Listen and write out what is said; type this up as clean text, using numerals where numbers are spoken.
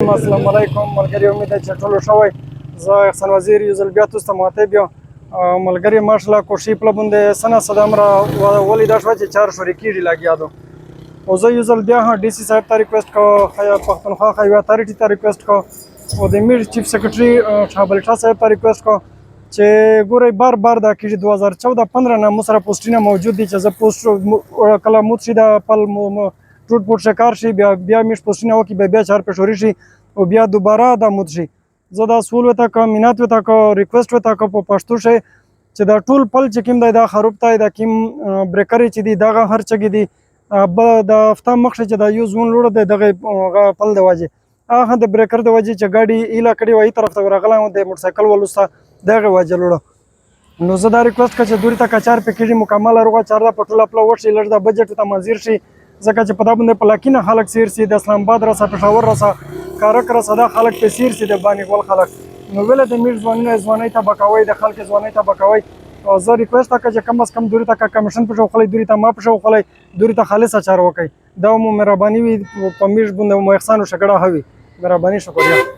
ویم. السلام علیکم ملګري، امید ده چې ټولو ښه وئ. زه احسان وزیر یو ځل بیا تاسو ته مخاطب یم. ملګري ماشاءالله کوشش پله باندې سنه صدام را ولیده شوه چې 4 شورې کېږي لګیا دو. او زه یو ځل بیا هم ډي سي صاحب ته ریکویسټ کوم، پښتونخوا هایوې اتارټي ته ریکویسټ کوم او د امیر چیف سیکرټري شهاب علي شاه صاحب ته ریکویسټ کوم چې ګورئ بار دا کېږي 2014-15 نه مو سره پوسټونه موجود دي چې زه پوسټ کله مود شي د پل ټوټ پوټ شکار شي بیا میش پوسټونه وکړي بیا 4 پېښوري شي او بیا دوباره دا مود شي. زه دا سوال ورته کوم، مینات ورته کوم، ریکویسټ ورته کوم په پښتو شی چې دا ټول پل چې کوم دی دا خروب دی، دا کوم بریکرې چې دي دغه هر چګې دي د هفته مخکې چې دا یو زون لوړ دی دغه پل د وجې هغه د بریکر د وجې چې ګاډي ایله کړې وه ای طرف ته ورغلی وم د موټرسایکل ولوسته دغه وجې لوړه. نو زه دا ریکویسټ کوم چې دوی ته که 4 پکېږي مکمله روغه چاره په ټوله پله وشي، لږ دا بجټ ورته منظور شي ځکه چې په دا باندې پلاکینه خلک سیر سي، د اسلام آباد راسه، پېښور راسه، کارک راسه، دا خلک پې سیر سي د بانګوال خلک. نو ویله د میټ ځوانۍ ته به کوئ، د خلک ځوانۍ ته به کوئ. او زه ریکویسټ کوم چې کم از کم دوی ته که کمیشن پېښه وخلی دوی ته ما پېښه وخلی دوی ته خالصه چاره وکړئ. دا مو مهرباني وي، په میټ باندې مو احسان و شکړه هوي. مهرباني شکریه.